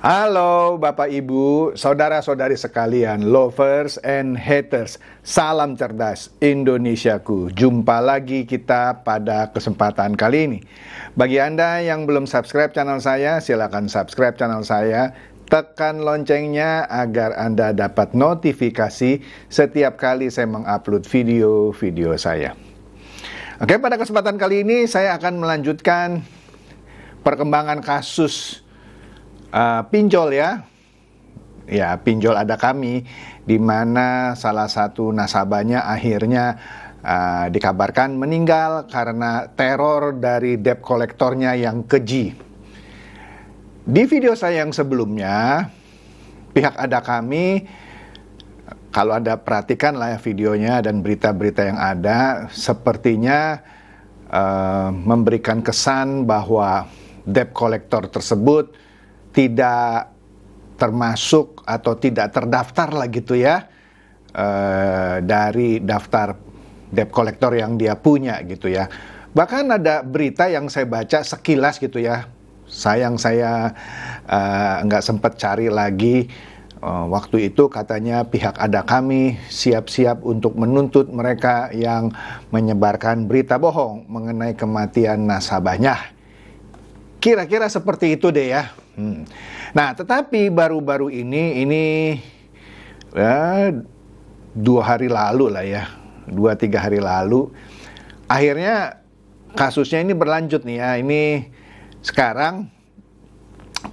Halo Bapak Ibu, saudara-saudari sekalian, lovers and haters. Salam cerdas Indonesiaku. Jumpa lagi kita pada kesempatan kali ini. Bagi Anda yang belum subscribe channel saya, silakan subscribe channel saya. Tekan loncengnya agar Anda dapat notifikasi setiap kali saya mengupload video-video saya. Oke, pada kesempatan kali ini saya akan melanjutkan perkembangan kasus pinjol ya. Ya, pinjol ada kami, di mana salah satu nasabahnya akhirnya dikabarkan meninggal karena teror dari debt kolektornya yang keji. Di video saya yang sebelumnya, pihak ada kami, kalau Anda perhatikan lah ya videonya dan berita-berita yang ada, sepertinya memberikan kesan bahwa debt kolektor tersebut tidak termasuk atau tidak terdaftar lah gitu ya dari daftar debt kolektor yang dia punya gitu ya. Bahkan ada berita yang saya baca sekilas gitu ya. Sayang saya nggak sempat cari lagi. Waktu itu katanya pihak ada kami siap-siap untuk menuntut mereka yang menyebarkan berita bohong mengenai kematian nasabahnya. Kira-kira seperti itu deh ya. Nah, tetapi baru-baru ini ya, 2 hari lalu lah ya, 2-3 hari lalu, akhirnya kasusnya ini berlanjut nih ya. Ini sekarang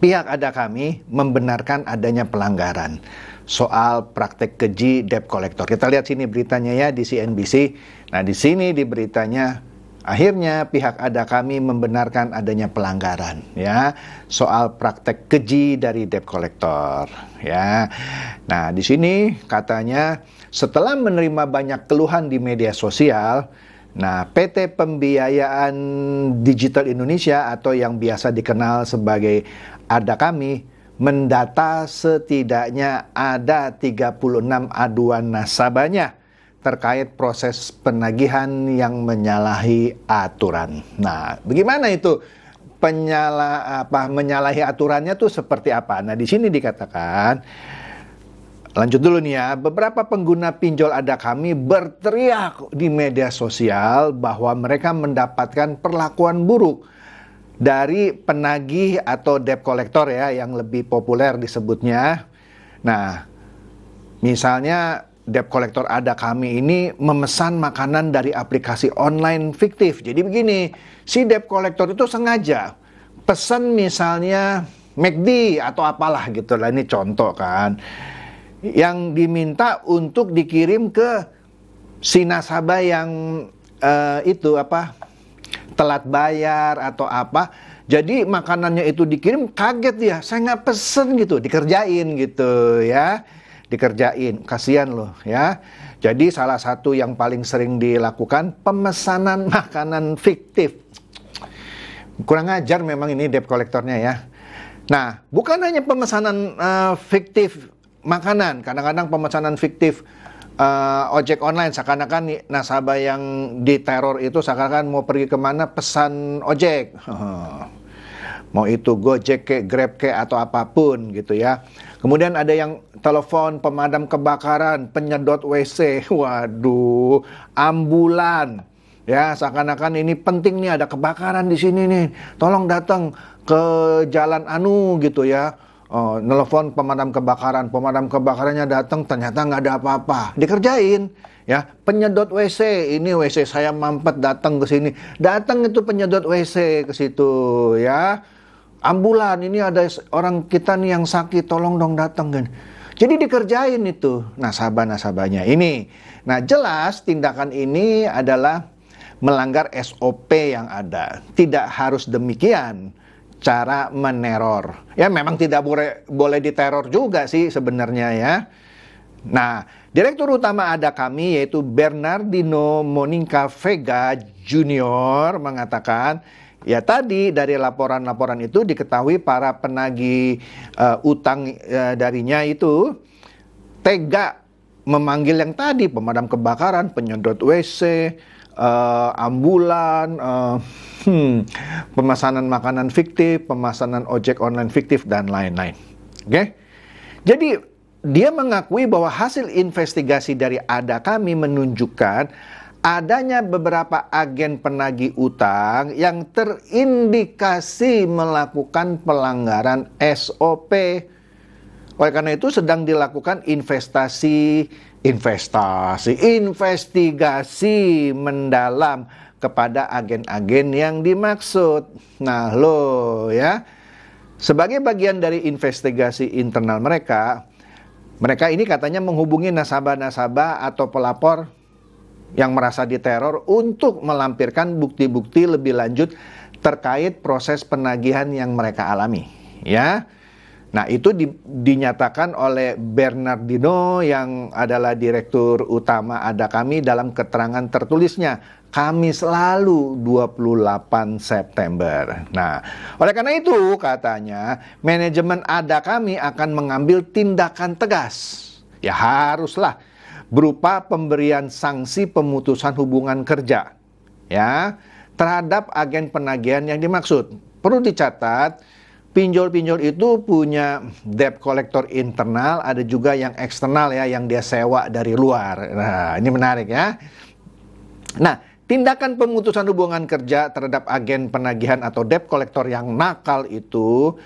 pihak ada kami membenarkan adanya pelanggaran soal praktek keji debt collector. Kita lihat sini beritanya ya di CNBC. Nah, di sini di beritanya, akhirnya pihak ada kami membenarkan adanya pelanggaran ya soal praktek keji dari debt collector ya. Nah, di sini katanya setelah menerima banyak keluhan di media sosial, nah PT Pembiayaan Digital Indonesia atau yang biasa dikenal sebagai ada kami mendata setidaknya ada 36 aduan nasabahnya terkait proses penagihan yang menyalahi aturan. Nah, bagaimana itu menyalahi aturannya tuh seperti apa? Nah, di sini dikatakan, lanjut dulu nih ya, beberapa pengguna pinjol ada kami berteriak di media sosial bahwa mereka mendapatkan perlakuan buruk dari penagih atau debt collector ya, yang lebih populer disebutnya. Nah, misalnya debt collector ada kami ini memesan makanan dari aplikasi online fiktif. Jadi begini, si debt collector itu sengaja pesan misalnya McD atau apalah gitu lah, ini contoh kan, yang diminta untuk dikirim ke si nasabah yang telat bayar atau apa. Jadi makanannya itu dikirim, kaget dia, saya nggak pesen gitu, dikerjain gitu ya. Dikerjain, kasihan loh ya. Jadi salah satu yang paling sering dilakukan pemesanan makanan fiktif. Kurang ajar memang ini debt kolektornya ya. Nah, bukan hanya pemesanan fiktif makanan, kadang-kadang pemesanan fiktif ojek online, seakan-akan nasabah yang diteror itu seakan-akan mau pergi kemana pesan ojek. Mau itu Gojek ke Grab ke atau apapun gitu ya. Kemudian ada yang telepon pemadam kebakaran, penyedot WC, waduh, ambulan. Ya, seakan-akan ini penting nih, ada kebakaran di sini nih. Tolong datang ke jalan anu gitu ya. Nelfon pemadam kebakarannya datang, ternyata nggak ada apa-apa. Dikerjain. Ya, penyedot WC, ini WC saya mampet, datang ke sini. Datang itu penyedot WC ke situ ya. Ambulan, ini ada orang kita nih yang sakit, tolong dong datang kan. Jadi dikerjain itu nasabah-nasabahnya ini. Nah, jelas tindakan ini adalah melanggar SOP yang ada. Tidak harus demikian cara meneror. Ya, memang tidak boleh diteror juga sih sebenarnya ya. Nah, Direktur Utama ada kami yaitu Bernardino Monica Vega Junior mengatakan, ya tadi dari laporan-laporan itu diketahui para penagih utang darinya itu tega memanggil yang tadi, pemadam kebakaran, penyedot WC, ambulan, pemesanan makanan fiktif, pemesanan ojek online fiktif, dan lain-lain. Oke? Jadi dia mengakui bahwa hasil investigasi dari ADA kami menunjukkan adanya beberapa agen penagih utang yang terindikasi melakukan pelanggaran SOP. Oleh karena itu sedang dilakukan investigasi mendalam kepada agen-agen yang dimaksud. Nah, ya. Sebagai bagian dari investigasi internal mereka ini katanya menghubungi nasabah-nasabah atau pelapor yang merasa diteror untuk melampirkan bukti-bukti lebih lanjut terkait proses penagihan yang mereka alami, ya. Nah, itu dinyatakan oleh Bernardino yang adalah Direktur Utama ADA kami dalam keterangan tertulisnya Kamis lalu 28 September. Nah, oleh karena itu katanya manajemen ADA kami akan mengambil tindakan tegas. Ya haruslah berupa pemberian sanksi pemutusan hubungan kerja ya terhadap agen penagihan yang dimaksud. Perlu dicatat, pinjol-pinjol itu punya debt collector internal, ada juga yang eksternal ya, yang dia sewa dari luar. Nah, ini menarik ya. Nah, tindakan pemutusan hubungan kerja terhadap agen penagihan atau debt collector yang nakal itu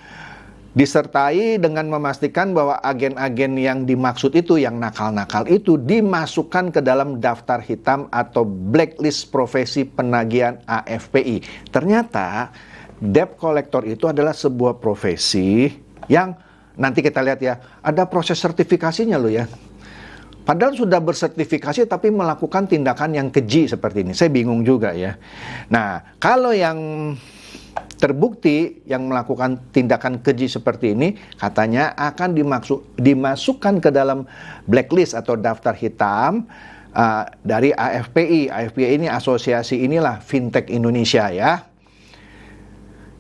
disertai dengan memastikan bahwa agen-agen yang dimaksud itu, yang nakal-nakal itu dimasukkan ke dalam daftar hitam atau blacklist profesi penagihan AFPI. Ternyata debt collector itu adalah sebuah profesi yang nanti kita lihat ya, ada proses sertifikasinya loh ya. Padahal sudah bersertifikasi tapi melakukan tindakan yang keji seperti ini. Saya bingung juga ya. Nah, kalau yang terbukti yang melakukan tindakan keji seperti ini, katanya akan dimasukkan ke dalam blacklist atau daftar hitam dari AFPI. AFPI ini asosiasi inilah fintech Indonesia ya.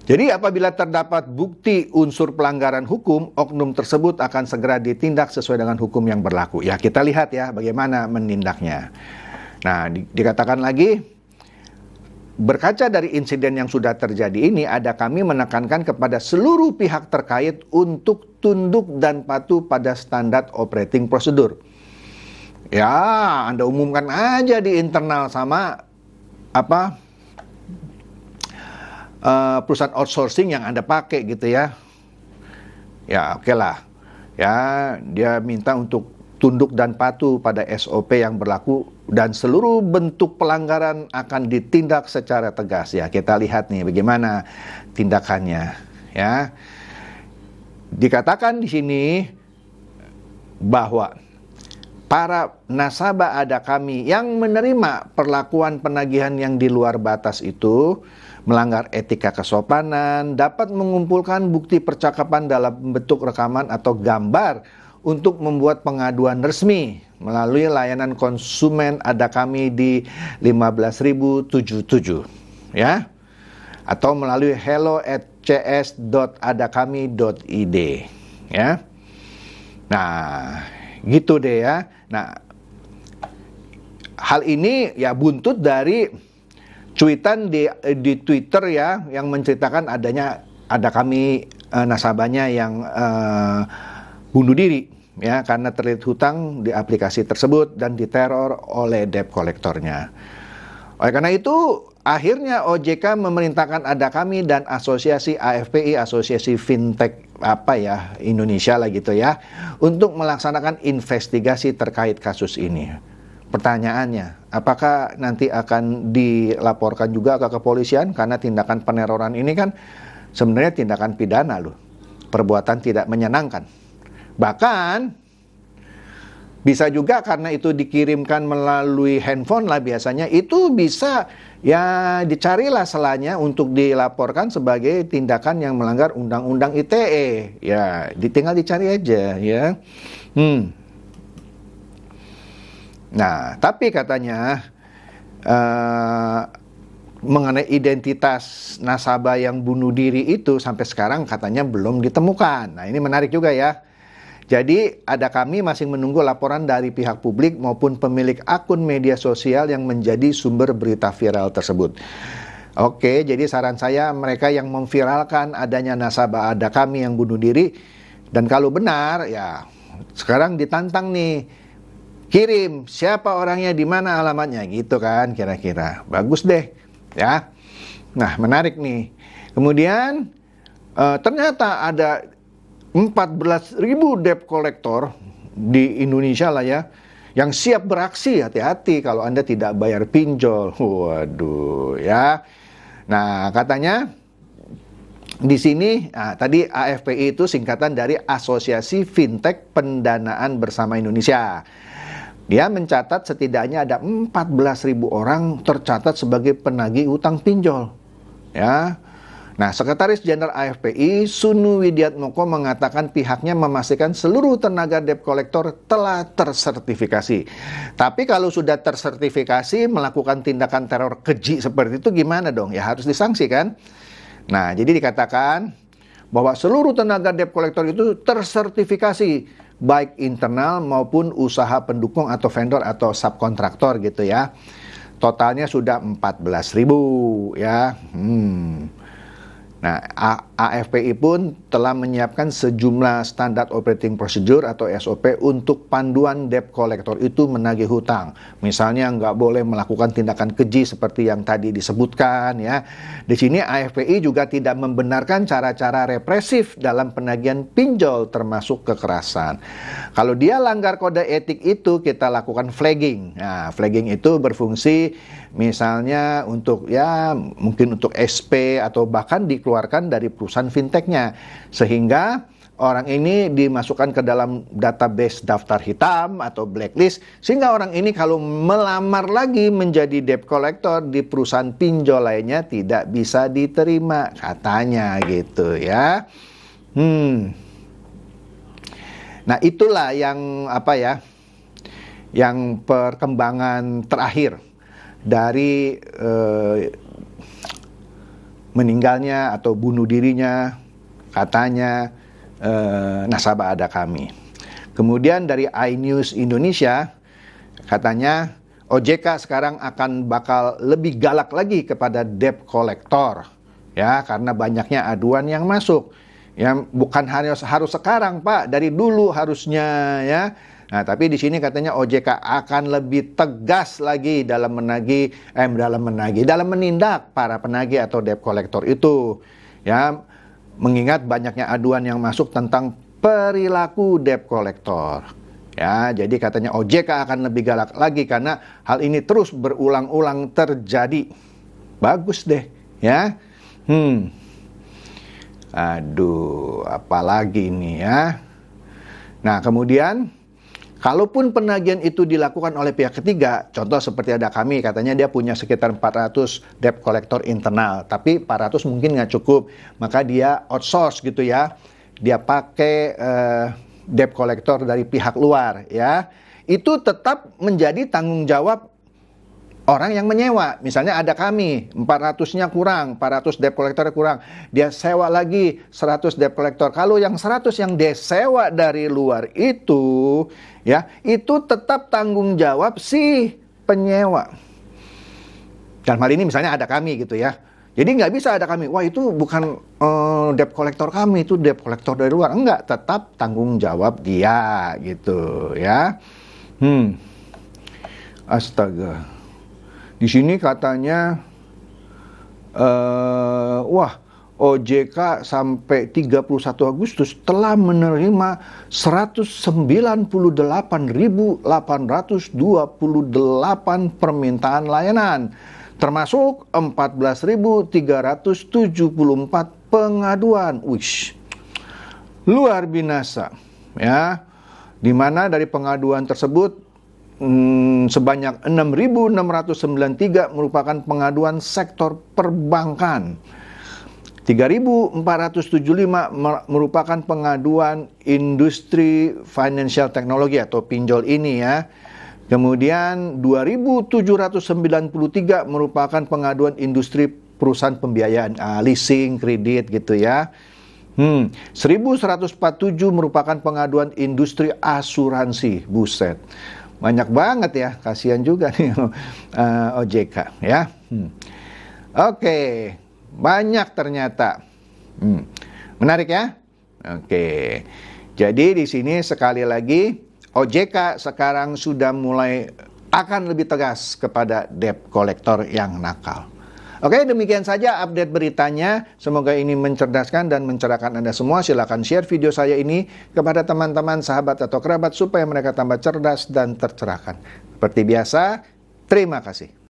Jadi apabila terdapat bukti unsur pelanggaran hukum, oknum tersebut akan segera ditindak sesuai dengan hukum yang berlaku. Ya kita lihat ya bagaimana menindaknya. Nah dikatakan lagi, berkaca dari insiden yang sudah terjadi ini, ADA kami menekankan kepada seluruh pihak terkait untuk tunduk dan patuh pada standar operating prosedur. Ya, Anda umumkan aja di internal sama perusahaan outsourcing yang Anda pakai gitu ya. Ya, oke lah. Ya, dia minta untuk tunduk dan patuh pada SOP yang berlaku dan seluruh bentuk pelanggaran akan ditindak secara tegas. Ya, kita lihat nih bagaimana tindakannya ya. Dikatakan di sini bahwa para nasabah ADA kami yang menerima perlakuan penagihan yang di luar batas itu melanggar etika kesopanan, dapat mengumpulkan bukti percakapan dalam bentuk rekaman atau gambar untuk membuat pengaduan resmi melalui layanan konsumen ADA kami di 15077 ya, atau melalui hello@cs.adakami.id ya. Nah, gitu deh ya. Nah, hal ini ya buntut dari cuitan di Twitter ya yang menceritakan adanya ADA kami nasabahnya yang bunuh diri ya karena terlilit hutang di aplikasi tersebut dan diteror oleh debt kolektornya. Oleh karena itu akhirnya OJK memerintahkan ADA kami dan asosiasi AFPI, asosiasi fintech Indonesia lah gitu ya, untuk melaksanakan investigasi terkait kasus ini. Pertanyaannya, apakah nanti akan dilaporkan juga ke kepolisian karena tindakan peneroran ini kan sebenarnya tindakan pidana loh, perbuatan tidak menyenangkan. Bahkan bisa juga karena itu dikirimkan melalui handphone lah biasanya, itu bisa ya dicarilah salahnya untuk dilaporkan sebagai tindakan yang melanggar undang-undang ITE. Ya, tinggal dicari aja ya. Nah, tapi katanya mengenai identitas nasabah yang bunuh diri itu sampai sekarang katanya belum ditemukan. Nah, ini menarik juga ya. Jadi ADA kami masih menunggu laporan dari pihak publik maupun pemilik akun media sosial yang menjadi sumber berita viral tersebut. Oke, jadi saran saya mereka yang memviralkan adanya nasabah ADA kami yang bunuh diri, Dan kalau benar, ya sekarang ditantang nih, kirim siapa orangnya, di mana alamatnya, gitu kan kira-kira. Bagus deh, ya. Nah, menarik nih. Kemudian ternyata ada 14.000 debt collector di Indonesia lah ya, yang siap beraksi. Hati-hati kalau Anda tidak bayar pinjol. Waduh, ya. Nah, katanya di sini, tadi AFPI itu singkatan dari Asosiasi Fintech Pendanaan Bersama Indonesia. Dia mencatat setidaknya ada 14.000 orang tercatat sebagai penagih utang pinjol. Ya. Nah, Sekretaris Jenderal AFPI Sunu Widiatmoko mengatakan pihaknya memastikan seluruh tenaga debt collector telah tersertifikasi. Tapi kalau sudah tersertifikasi melakukan tindakan teror keji seperti itu gimana dong? Ya harus disanksi kan? Nah, jadi dikatakan bahwa seluruh tenaga debt collector itu tersertifikasi, baik internal maupun usaha pendukung atau vendor atau subkontraktor gitu ya. Totalnya sudah 14.000 ya. Nah, AFPI pun telah menyiapkan sejumlah standar operating procedure atau SOP untuk panduan debt collector itu menagih hutang. Misalnya nggak boleh melakukan tindakan keji seperti yang tadi disebutkan ya. Di sini AFPI juga tidak membenarkan cara-cara represif dalam penagihan pinjol termasuk kekerasan. Kalau dia langgar kode etik itu kita lakukan flagging. Nah, flagging itu berfungsi misalnya untuk ya mungkin untuk SP atau bahkan dikeluarkan dari perusahaan fintechnya, sehingga orang ini dimasukkan ke dalam database daftar hitam atau blacklist, sehingga orang ini kalau melamar lagi menjadi debt collector di perusahaan pinjol lainnya tidak bisa diterima katanya gitu ya. Nah, itulah yang yang perkembangan terakhir dari meninggalnya atau bunuh dirinya katanya nasabah ADA kami. Kemudian dari iNews Indonesia katanya OJK sekarang akan bakal lebih galak lagi kepada debt collector ya, karena banyaknya aduan yang masuk. Ya, bukan harus sekarang Pak, dari dulu harusnya ya. Nah, tapi di sini katanya OJK akan lebih tegas lagi dalam menindak para penagih atau debt collector itu. Ya, mengingat banyaknya aduan yang masuk tentang perilaku debt collector. Ya, jadi katanya OJK akan lebih galak lagi karena hal ini terus berulang-ulang terjadi. Bagus deh, ya. Aduh, apalagi ini ya. Nah, kemudian kalaupun penagihan itu dilakukan oleh pihak ketiga, contoh seperti ada kami, katanya dia punya sekitar 400 debt collector internal, tapi 400 mungkin nggak cukup, maka dia outsource gitu ya, dia pakai debt collector dari pihak luar ya, itu tetap menjadi tanggung jawab orang yang menyewa. Misalnya ada kami, 400-nya kurang, 400 debt collector kurang, dia sewa lagi 100 debt collector. Kalau yang 100 yang dia sewa dari luar itu, ya, itu tetap tanggung jawab si penyewa. Dalam hal ini misalnya ada kami gitu ya. Jadi nggak bisa ada kami, wah itu bukan debt collector kami, itu debt collector dari luar. Enggak, tetap tanggung jawab dia gitu ya. Astaga. Di sini katanya, OJK sampai 31 Agustus telah menerima 198.828 permintaan layanan, termasuk 14.374 pengaduan. Wish, luar biasa, ya. Di mana dari pengaduan tersebut sebanyak 6.693 merupakan pengaduan sektor perbankan, 3.475 merupakan pengaduan industri financial technology atau pinjol ini ya. Kemudian 2.793 merupakan pengaduan industri perusahaan pembiayaan, leasing, kredit gitu ya. 1.147 merupakan pengaduan industri asuransi. Buset, banyak banget ya, kasihan juga nih OJK ya. Oke, banyak ternyata. Menarik ya. Oke, Jadi di sini sekali lagi OJK sekarang sudah mulai akan lebih tegas kepada debt collector yang nakal. Oke, demikian saja update beritanya. Semoga ini mencerdaskan dan mencerahkan Anda semua. Silakan share video saya ini kepada teman-teman, sahabat, atau kerabat supaya mereka tambah cerdas dan tercerahkan. Seperti biasa, terima kasih.